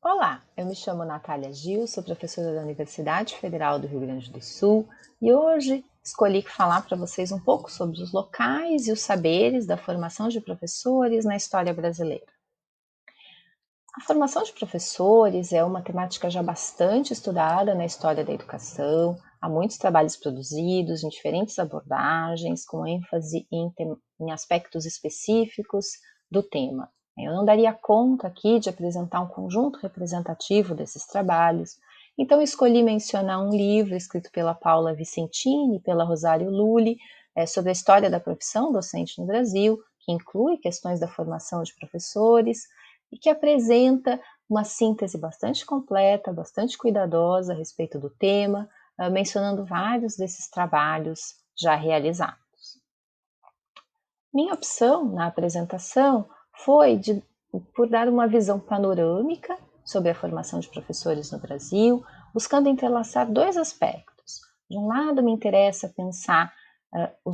Olá, eu me chamo Natália Gil, sou professora da Universidade Federal do Rio Grande do Sul e hoje escolhi falar para vocês um pouco sobre os locais e os saberes da formação de professores na história brasileira. A formação de professores é uma temática já bastante estudada na história da educação, há muitos trabalhos produzidos em diferentes abordagens, com ênfase em aspectos específicos do tema. Eu não daria conta aqui de apresentar um conjunto representativo desses trabalhos, então escolhi mencionar um livro escrito pela Paula Vicentini e pela Rosário Lully sobre a história da profissão docente no Brasil, que inclui questões da formação de professores, e que apresenta uma síntese bastante completa, bastante cuidadosa a respeito do tema, mencionando vários desses trabalhos já realizados. Minha opção na apresentação foi por dar uma visão panorâmica sobre a formação de professores no Brasil, buscando entrelaçar dois aspectos. De um lado, me interessa pensar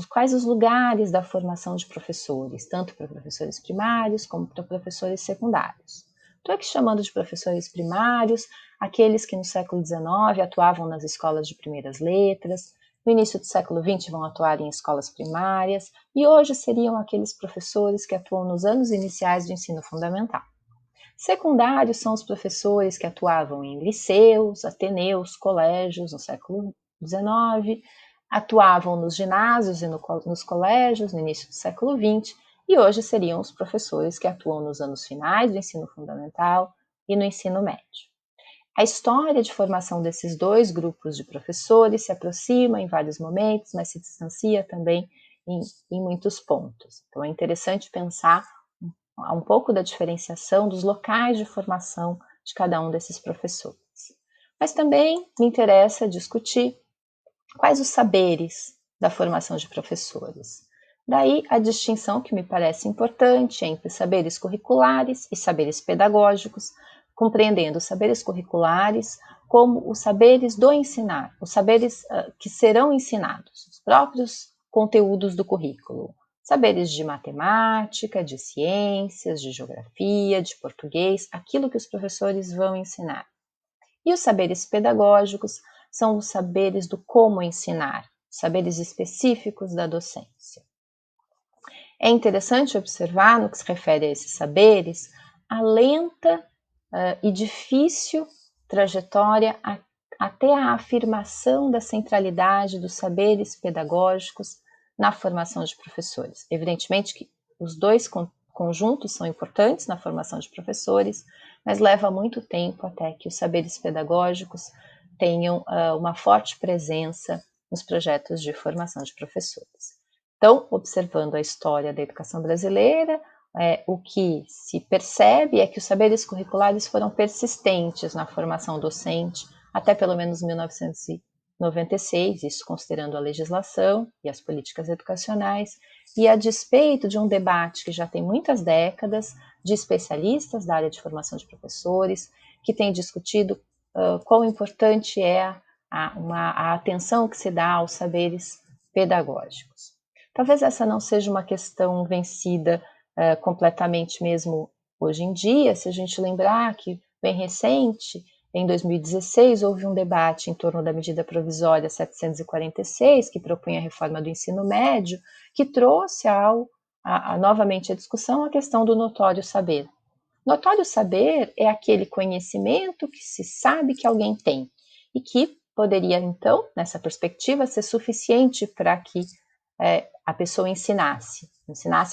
quais os lugares da formação de professores, tanto para professores primários como para professores secundários. Estou aqui chamando de professores primários aqueles que no século XIX atuavam nas escolas de primeiras letras, no início do século XX vão atuar em escolas primárias e hoje seriam aqueles professores que atuam nos anos iniciais do ensino fundamental. Secundários são os professores que atuavam em liceus, ateneus, colégios no século XIX, atuavam nos ginásios e nos colégios no início do século XX e hoje seriam os professores que atuam nos anos finais do ensino fundamental e no ensino médio. A história de formação desses dois grupos de professores se aproxima em vários momentos, mas se distancia também em muitos pontos. Então é interessante pensar um pouco da diferenciação dos locais de formação de cada um desses professores. Mas também me interessa discutir quais os saberes da formação de professores. Daí a distinção que me parece importante entre saberes curriculares e saberes pedagógicos, compreendendo os saberes curriculares como os saberes do ensinar, os saberes que serão ensinados, os próprios conteúdos do currículo. Saberes de matemática, de ciências, de geografia, de português, aquilo que os professores vão ensinar. E os saberes pedagógicos são os saberes do como ensinar, saberes específicos da docência. É interessante observar, no que se refere a esses saberes, a lenta e difícil trajetória até a afirmação da centralidade dos saberes pedagógicos na formação de professores. Evidentemente que os dois conjuntos são importantes na formação de professores, mas leva muito tempo até que os saberes pedagógicos tenham uma forte presença nos projetos de formação de professores. Então, observando a história da educação brasileira, o que se percebe é que os saberes curriculares foram persistentes na formação docente até pelo menos 1996, isso considerando a legislação e as políticas educacionais, e a despeito de um debate que já tem muitas décadas de especialistas da área de formação de professores, que tem discutido quão importante é a atenção que se dá aos saberes pedagógicos. Talvez essa não seja uma questão vencida completamente mesmo hoje em dia, se a gente lembrar que, bem recente, em 2016, houve um debate em torno da medida provisória 746, que propunha a reforma do ensino médio, que trouxe novamente à discussão a questão do notório saber. Notório saber é aquele conhecimento que se sabe que alguém tem e que poderia, então, nessa perspectiva, ser suficiente para que a pessoa ensinasse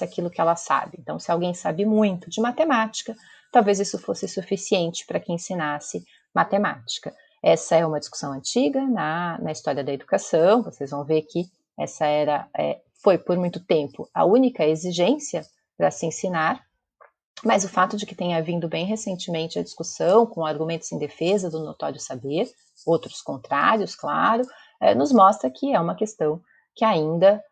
aquilo que ela sabe. Então, se alguém sabe muito de matemática, talvez isso fosse suficiente para que ensinasse matemática. Essa é uma discussão antiga na história da educação, vocês vão ver que essa foi por muito tempo a única exigência para se ensinar, mas o fato de que tenha vindo bem recentemente a discussão com argumentos em defesa do notório saber, outros contrários, claro, nos mostra que é uma questão que ainda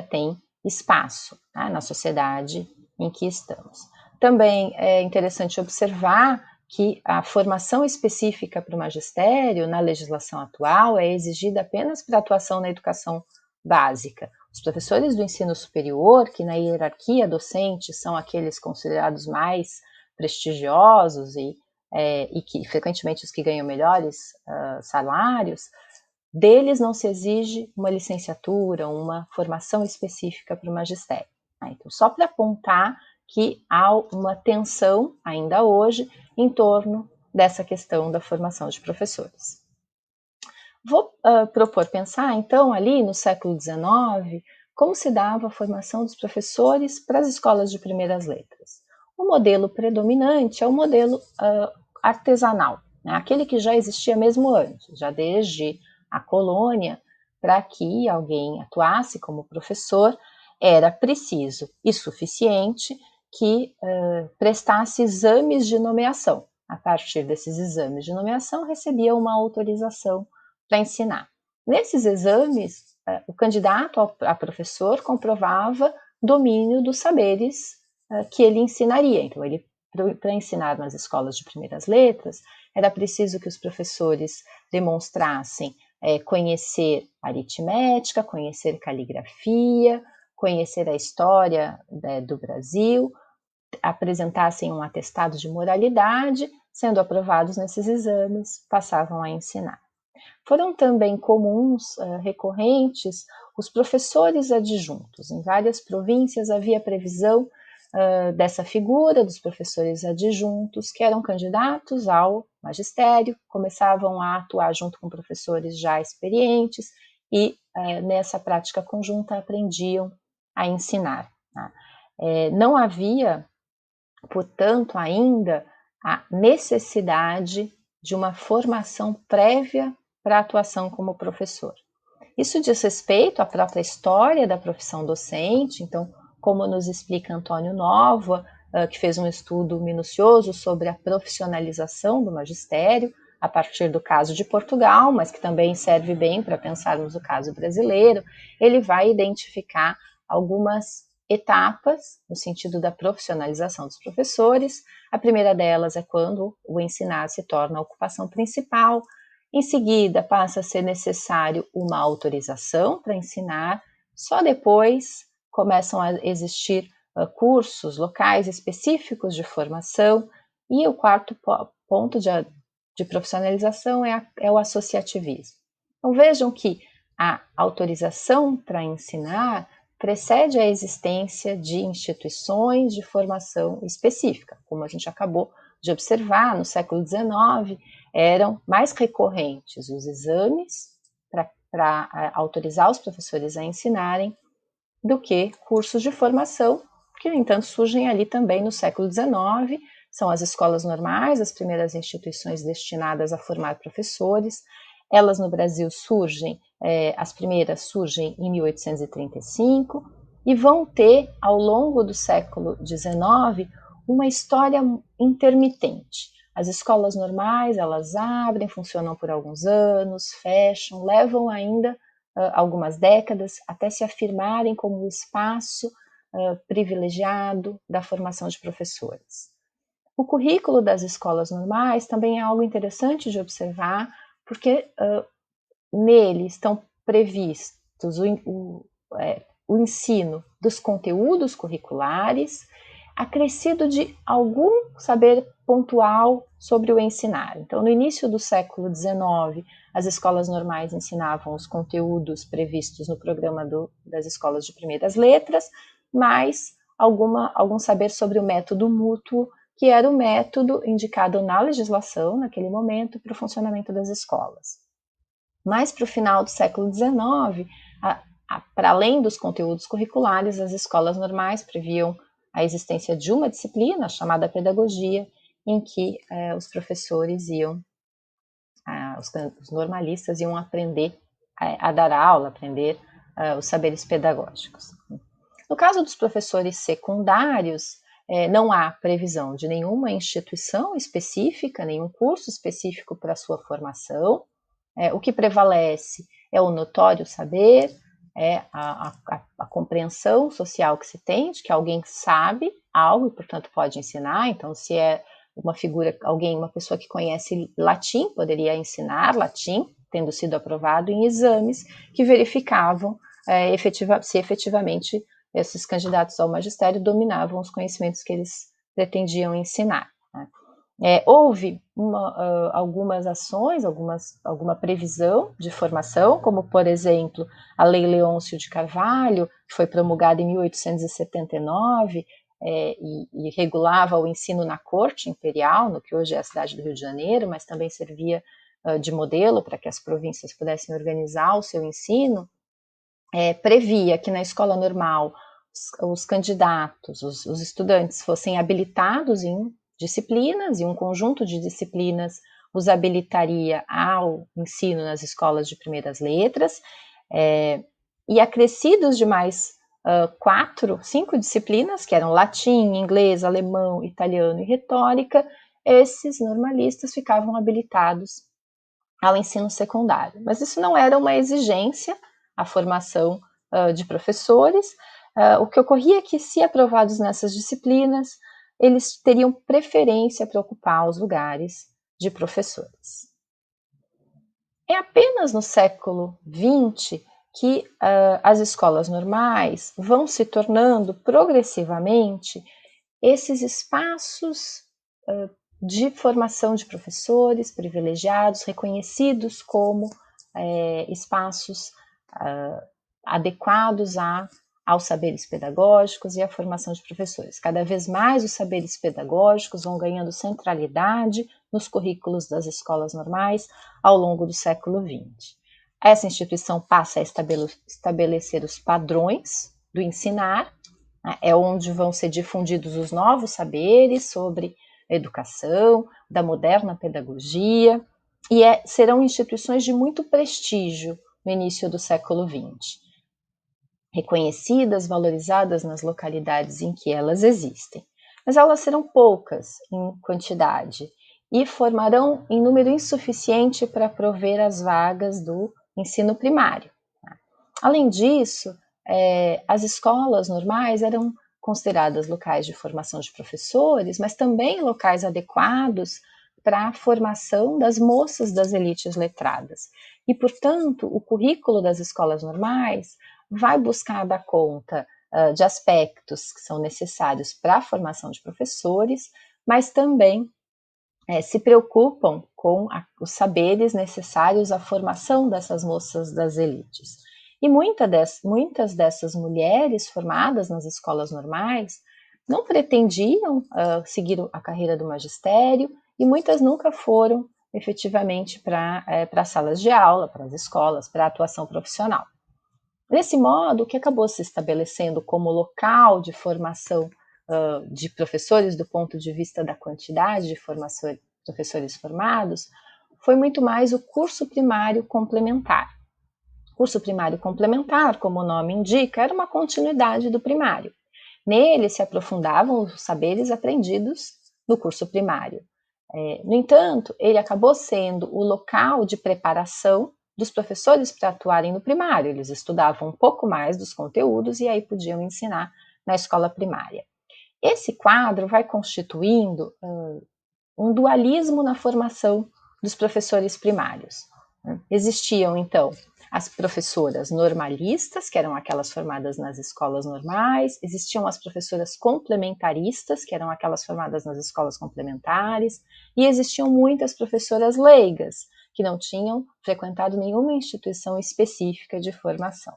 tem espaço, tá, na sociedade em que estamos. Também é interessante observar que a formação específica para o magistério na legislação atual é exigida apenas para a atuação na educação básica. Os professores do ensino superior, que na hierarquia docente são aqueles considerados mais prestigiosos e que frequentemente os que ganham melhores salários, deles não se exige uma licenciatura, uma formação específica para o magistério. Então, só para apontar que há uma tensão, ainda hoje, em torno dessa questão da formação de professores. Vou propor pensar, então, ali no século XIX, como se dava a formação dos professores para as escolas de primeiras letras. O modelo predominante é o modelo artesanal, né? Aquele que já existia mesmo antes, já desde a colônia. Para que alguém atuasse como professor, era preciso e suficiente que prestasse exames de nomeação. A partir desses exames de nomeação, recebia uma autorização para ensinar. Nesses exames, o candidato a professor comprovava domínio dos saberes que ele ensinaria. Então, para ensinar nas escolas de primeiras letras, era preciso que os professores demonstrassem conhecer aritmética, conhecer caligrafia, conhecer a história do Brasil, apresentassem um atestado de moralidade, sendo aprovados nesses exames, passavam a ensinar. Foram também comuns, recorrentes, os professores adjuntos. Em várias províncias havia previsão dessa figura dos professores adjuntos, que eram candidatos ao magistério, começavam a atuar junto com professores já experientes e nessa prática conjunta aprendiam a ensinar. Tá? Não havia, portanto, ainda a necessidade de uma formação prévia para a atuação como professor. Isso diz respeito à própria história da profissão docente, então, como nos explica Antônio Nóvoa, que fez um estudo minucioso sobre a profissionalização do magistério, a partir do caso de Portugal, mas que também serve bem para pensarmos o caso brasileiro, ele vai identificar algumas etapas no sentido da profissionalização dos professores. A primeira delas é quando o ensinar se torna a ocupação principal. Em seguida, passa a ser necessário uma autorização para ensinar. Só depois começam a existir cursos locais específicos de formação. E o quarto ponto de profissionalização é o associativismo. Então, vejam que a autorização para ensinar precede a existência de instituições de formação específica. Como a gente acabou de observar, no século XIX, eram mais recorrentes os exames para autorizar os professores a ensinarem do que cursos de formação, que, no entanto, surgem ali também no século XIX. São as escolas normais, as primeiras instituições destinadas a formar professores. Elas no Brasil surgem, as primeiras surgem em 1835 e vão ter, ao longo do século XIX, uma história intermitente. As escolas normais, elas abrem, funcionam por alguns anos, fecham, levam ainda algumas décadas até se afirmarem como o espaço privilegiado da formação de professores. O currículo das escolas normais também é algo interessante de observar, porque nele estão previstos o ensino dos conteúdos curriculares, acrescido de algum saber pontual sobre o ensinar. Então, no início do século XIX, as escolas normais ensinavam os conteúdos previstos no programa das escolas de primeiras letras, mas algum saber sobre o método mútuo, que era o método indicado na legislação, naquele momento, para o funcionamento das escolas. Mas para o final do século XIX, para além dos conteúdos curriculares, as escolas normais previam a existência de uma disciplina chamada pedagogia, em que os professores iam, os normalistas iam aprender a dar aula, aprender os saberes pedagógicos. No caso dos professores secundários, não há previsão de nenhuma instituição específica, nenhum curso específico para sua formação. O que prevalece é o notório saber, a compreensão social que se tem de que alguém sabe algo e, portanto, pode ensinar. Então, se é uma pessoa que conhece latim, poderia ensinar latim, tendo sido aprovado em exames que verificavam se efetivamente esses candidatos ao magistério dominavam os conhecimentos que eles pretendiam ensinar. né? Houve algumas ações, alguma previsão de formação, como, por exemplo, a Lei Leôncio de Carvalho, que foi promulgada em 1879 e regulava o ensino na corte imperial, no que hoje é a cidade do Rio de Janeiro, mas também servia de modelo para que as províncias pudessem organizar o seu ensino. Previa que na escola normal os candidatos, os estudantes fossem habilitados em disciplinas, e um conjunto de disciplinas os habilitaria ao ensino nas escolas de primeiras letras, e acrescidos de mais 5 disciplinas, que eram latim, inglês, alemão, italiano e retórica, esses normalistas ficavam habilitados ao ensino secundário. Mas isso não era uma exigência, a formação de professores. O que ocorria é que, se aprovados nessas disciplinas, eles teriam preferência para ocupar os lugares de professores. É apenas no século XX que as escolas normais vão se tornando progressivamente esses espaços de formação de professores privilegiados, reconhecidos como espaços adequados aos saberes pedagógicos e à formação de professores. Cada vez mais os saberes pedagógicos vão ganhando centralidade nos currículos das escolas normais ao longo do século XX. Essa instituição passa a estabelecer os padrões do ensinar, é onde vão ser difundidos os novos saberes sobre a educação, da moderna pedagogia, e serão instituições de muito prestígio no início do século XX, reconhecidas, valorizadas nas localidades em que elas existem. Mas elas serão poucas em quantidade e formarão em número insuficiente para prover as vagas do ensino primário. Além disso, as escolas normais eram consideradas locais de formação de professores, mas também locais adequados para a formação das moças das elites letradas. E, portanto, o currículo das escolas normais vai buscar dar conta de aspectos que são necessários para a formação de professores, mas também se preocupam com os saberes necessários à formação dessas moças das elites. E muitas dessas mulheres formadas nas escolas normais não pretendiam seguir a carreira do magistério, e muitas nunca foram efetivamente para as salas de aula, para as escolas, para a atuação profissional. Desse modo, o que acabou se estabelecendo como local de formação de professores, do ponto de vista da quantidade de professores formados, foi muito mais o curso primário complementar. O curso primário complementar, como o nome indica, era uma continuidade do primário. Nele se aprofundavam os saberes aprendidos no curso primário. No entanto, ele acabou sendo o local de preparação dos professores para atuarem no primário. Eles estudavam um pouco mais dos conteúdos e aí podiam ensinar na escola primária. Esse quadro vai constituindo um dualismo na formação dos professores primários. Existiam, então, as professoras normalistas, que eram aquelas formadas nas escolas normais, existiam as professoras complementaristas, que eram aquelas formadas nas escolas complementares, e existiam muitas professoras leigas, que não tinham frequentado nenhuma instituição específica de formação.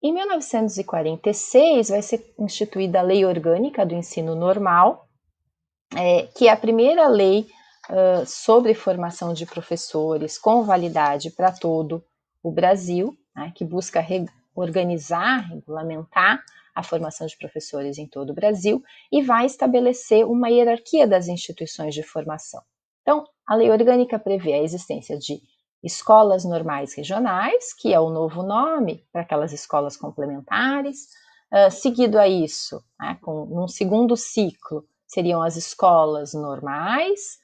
Em 1946, vai ser instituída a Lei Orgânica do Ensino Normal, que é a primeira lei sobre formação de professores com validade para todo o Brasil, né, que busca organizar, regulamentar a formação de professores em todo o Brasil e vai estabelecer uma hierarquia das instituições de formação. Então, a lei orgânica prevê a existência de escolas normais regionais, que é o novo nome para aquelas escolas complementares. Seguido a isso, né, num segundo ciclo, seriam as escolas normais,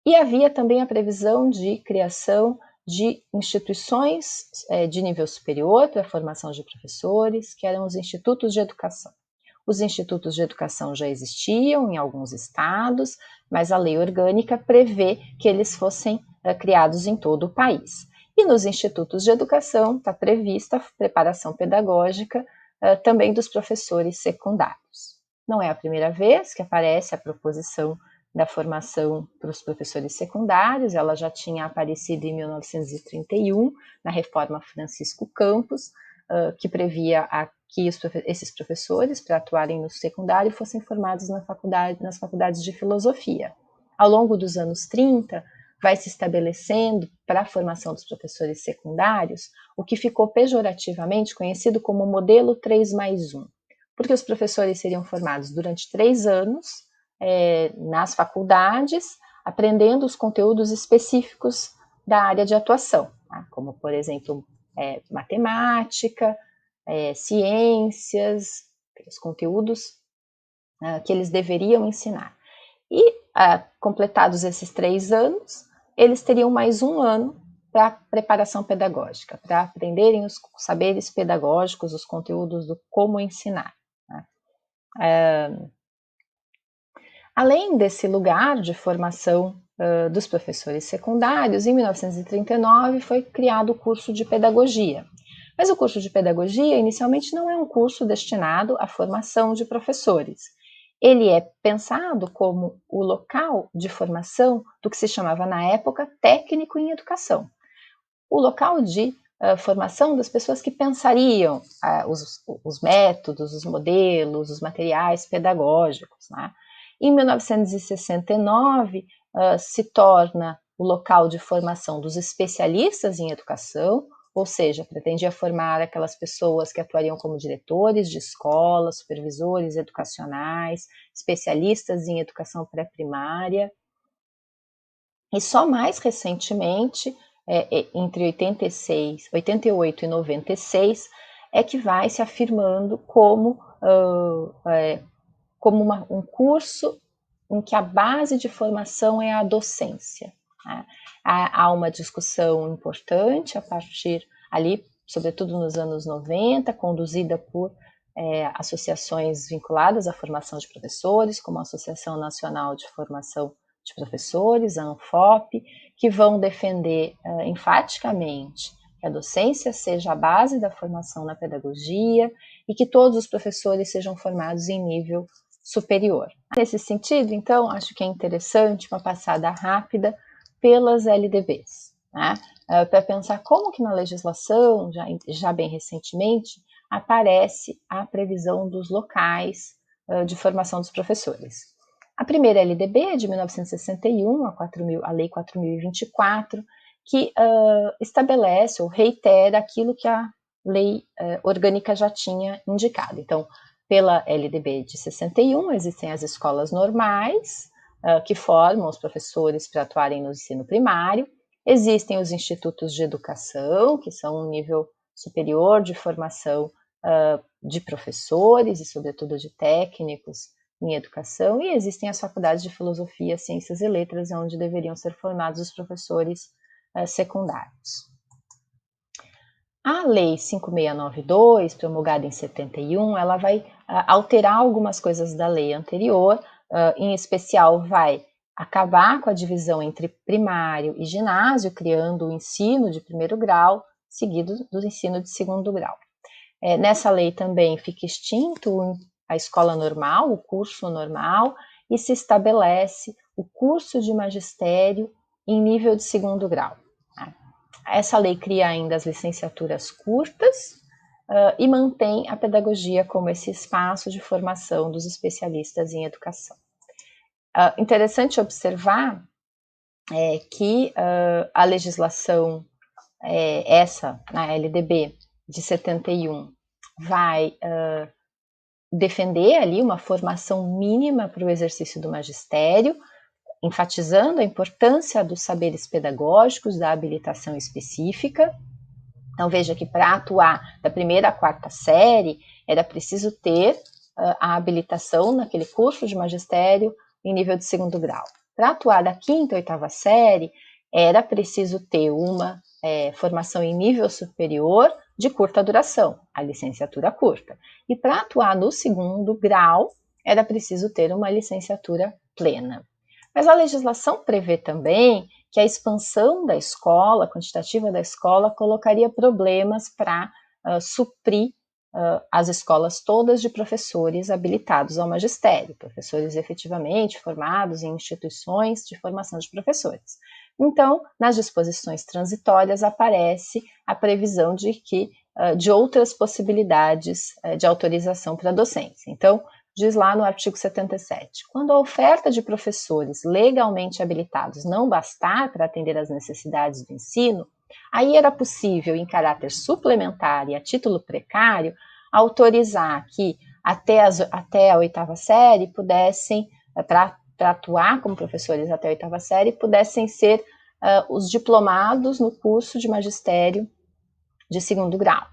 e havia também a previsão de criação de instituições de nível superior para a formação de professores, que eram os institutos de educação. Os institutos de educação já existiam em alguns estados, mas a lei orgânica prevê que eles fossem criados em todo o país. E nos institutos de educação está prevista a preparação pedagógica também dos professores secundários. não é a primeira vez que aparece a proposição da formação para os professores secundários, ela já tinha aparecido em 1931, na Reforma Francisco Campos, que previa que esses professores, para atuarem no secundário, fossem formados nas faculdades de filosofia. Ao longo dos anos 30, vai se estabelecendo para a formação dos professores secundários o que ficou pejorativamente conhecido como modelo 3+1, porque os professores seriam formados durante 3 anos nas faculdades, aprendendo os conteúdos específicos da área de atuação, tá? Como, por exemplo, matemática, ciências, os conteúdos que eles deveriam ensinar. E, completados esses 3 anos, eles teriam mais 1 ano para preparação pedagógica, para aprenderem os saberes pedagógicos, os conteúdos do como ensinar. Né? Além desse lugar de formação dos professores secundários, em 1939 foi criado o curso de pedagogia. Mas o curso de pedagogia inicialmente não é um curso destinado à formação de professores. Ele é pensado como o local de formação do que se chamava na época técnico em educação. O local de formação das pessoas que pensariam os métodos, os modelos, os materiais pedagógicos. Né? Em 1969, se torna o local de formação dos especialistas em educação, ou seja, pretendia formar aquelas pessoas que atuariam como diretores de escolas, supervisores educacionais, especialistas em educação pré-primária. E só mais recentemente, entre 88 e 96, é que vai se afirmando como um curso em que a base de formação é a docência. Né? Há uma discussão importante a partir ali, sobretudo nos anos 90, conduzida por associações vinculadas à formação de professores, como a Associação Nacional de Formação de Professores, a ANFOP, que vão defender enfaticamente que a docência seja a base da formação na pedagogia e que todos os professores sejam formados em nível superior. Nesse sentido, então, acho que é interessante uma passada rápida pelas LDBs, né? Para pensar como que na legislação, já bem recentemente, aparece a previsão dos locais de formação dos professores. A primeira LDB é de 1961, a Lei 4.024, que estabelece ou reitera aquilo que a lei orgânica já tinha indicado. Então, pela LDB de 61, existem as escolas normais, que formam os professores para atuarem no ensino primário. Existem os institutos de educação, que são um nível superior de formação de professores e, sobretudo, de técnicos em educação. E existem as faculdades de filosofia, ciências e letras, onde deveriam ser formados os professores secundários. A Lei 5.692, promulgada em 71, ela vai alterar algumas coisas da lei anterior, em especial vai acabar com a divisão entre primário e ginásio, criando o ensino de primeiro grau, seguido do ensino de segundo grau. Nessa lei também fica extinto a escola normal, o curso normal, e se estabelece o curso de magistério em nível de segundo grau. Essa lei cria ainda as licenciaturas curtas e mantém a pedagogia como esse espaço de formação dos especialistas em educação. Interessante observar que a legislação, na LDB de 71, vai defender ali uma formação mínima para o exercício do magistério, enfatizando a importância dos saberes pedagógicos, da habilitação específica. Então, veja que para atuar da primeira à quarta série, era preciso ter a habilitação naquele curso de magistério em nível de segundo grau. Para atuar da quinta e oitava série, era preciso ter uma formação em nível superior de curta duração, a licenciatura curta. E para atuar no segundo grau, era preciso ter uma licenciatura plena. Mas a legislação prevê também que a expansão da escola, quantitativa da escola, colocaria problemas para suprir as escolas todas de professores habilitados ao magistério, professores efetivamente formados em instituições de formação de professores. Então, nas disposições transitórias aparece a previsão de outras possibilidades de autorização para a docência. Então, diz lá no artigo 77, quando a oferta de professores legalmente habilitados não bastar para atender às necessidades do ensino, aí era possível, em caráter suplementar e a título precário, autorizar que até a oitava série pudessem, para atuar como professores até a oitava série, pudessem ser os diplomados no curso de magistério de segundo grau.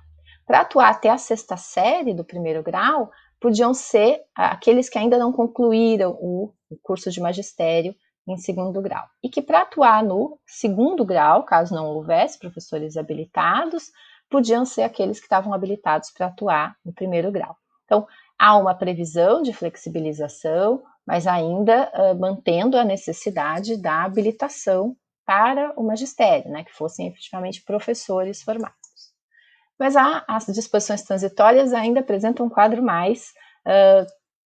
Para atuar até a sexta série do primeiro grau, podiam ser aqueles que ainda não concluíram o curso de magistério em segundo grau. E que para atuar no segundo grau, caso não houvesse professores habilitados, podiam ser aqueles que estavam habilitados para atuar no primeiro grau. Então, há uma previsão de flexibilização, mas ainda mantendo a necessidade da habilitação para o magistério, né, que fossem efetivamente professores formados. Mas as disposições transitórias ainda apresentam um quadro mais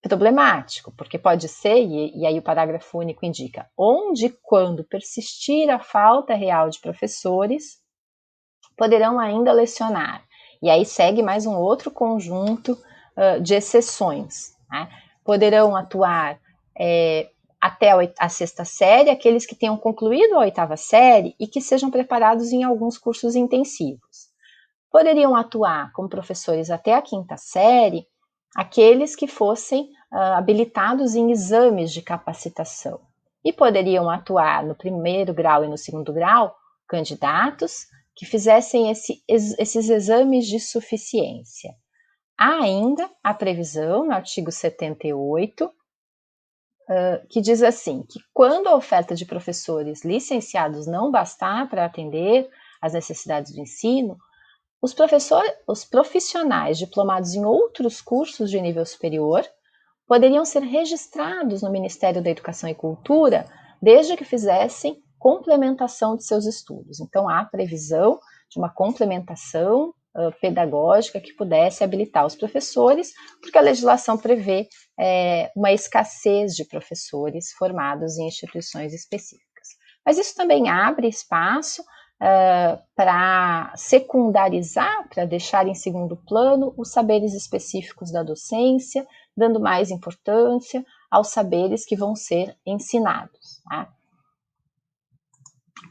problemático, porque pode ser, e aí o parágrafo único indica, onde e quando persistir a falta real de professores, poderão ainda lecionar. E aí segue mais um outro conjunto de exceções. Né? Poderão atuar até a sexta série, aqueles que tenham concluído a oitava série e que sejam preparados em alguns cursos intensivos. Poderiam atuar como professores até a quinta série aqueles que fossem habilitados em exames de capacitação. E poderiam atuar no primeiro grau e no segundo grau candidatos que fizessem esses exames de suficiência. Há ainda a previsão no artigo 78, que diz assim, que quando a oferta de professores licenciados não bastar para atender às necessidades do ensino, os profissionais diplomados em outros cursos de nível superior poderiam ser registrados no Ministério da Educação e Cultura desde que fizessem complementação de seus estudos. Então, há previsão de uma complementação pedagógica que pudesse habilitar os professores, porque a legislação prevê uma escassez de professores formados em instituições específicas. Mas isso também abre espaço para secundarizar, para deixar em segundo plano os saberes específicos da docência, dando mais importância aos saberes que vão ser ensinados. Tá?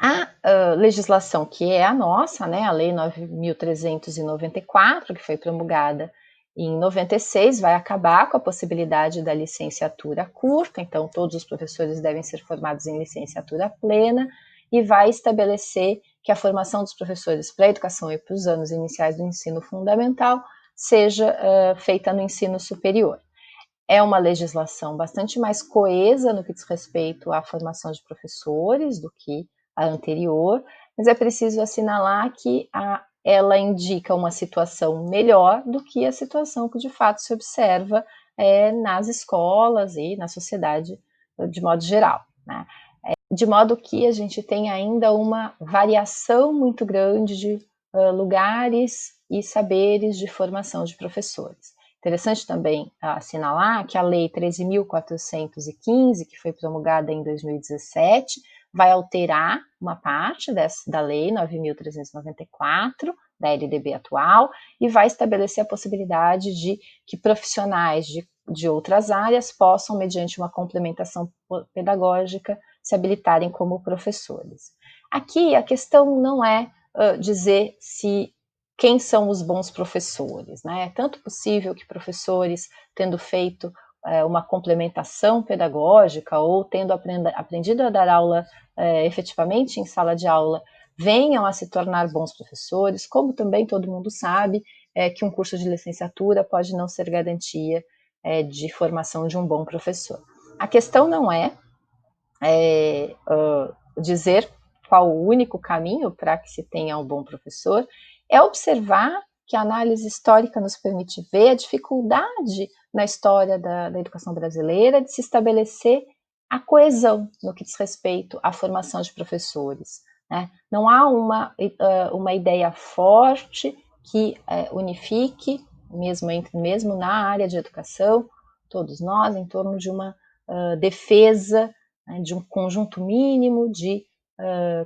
A legislação que é a nossa, né, a Lei 9.394, que foi promulgada em 96, vai acabar com a possibilidade da licenciatura curta, então todos os professores devem ser formados em licenciatura plena, e vai estabelecer que a formação dos professores para a educação e para os anos iniciais do ensino fundamental seja feita no ensino superior. É uma legislação bastante mais coesa no que diz respeito à formação de professores do que a anterior, mas é preciso assinalar que ela indica uma situação melhor do que a situação que de fato se observa nas escolas e na sociedade de modo geral. Né? De modo que a gente tem ainda uma variação muito grande de lugares e saberes de formação de professores. Interessante também assinalar que a Lei 13.415, que foi promulgada em 2017, vai alterar uma parte da Lei 9.394, da LDB atual, e vai estabelecer a possibilidade de que profissionais de outras áreas possam, mediante uma complementação pedagógica, se habilitarem como professores. Aqui a questão não é dizer quem são os bons professores, né? É tanto possível que professores, tendo feito uma complementação pedagógica ou tendo aprendido a dar aula efetivamente em sala de aula, venham a se tornar bons professores, como também todo mundo sabe que um curso de licenciatura pode não ser garantia de formação de um bom professor. A questão não é dizer qual o único caminho para que se tenha um bom professor, é observar que a análise histórica nos permite ver a dificuldade na história da educação brasileira de se estabelecer a coesão no que diz respeito à formação de professores. Né? Não há uma ideia forte que unifique mesmo na área de educação, todos nós, em torno de uma defesa, né, de um conjunto mínimo de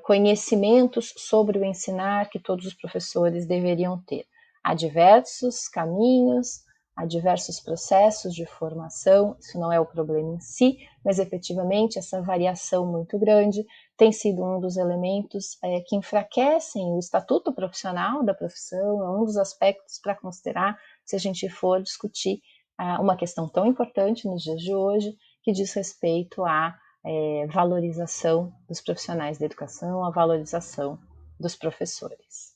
conhecimentos sobre o ensinar que todos os professores deveriam ter. Há diversos caminhos, há diversos processos de formação, isso não é o problema em si, mas efetivamente essa variação muito grande tem sido um dos elementos que enfraquecem o estatuto profissional da profissão, é um dos aspectos para considerar se a gente for discutir uma questão tão importante nos dias de hoje, que diz respeito à valorização dos profissionais da educação, a valorização dos professores.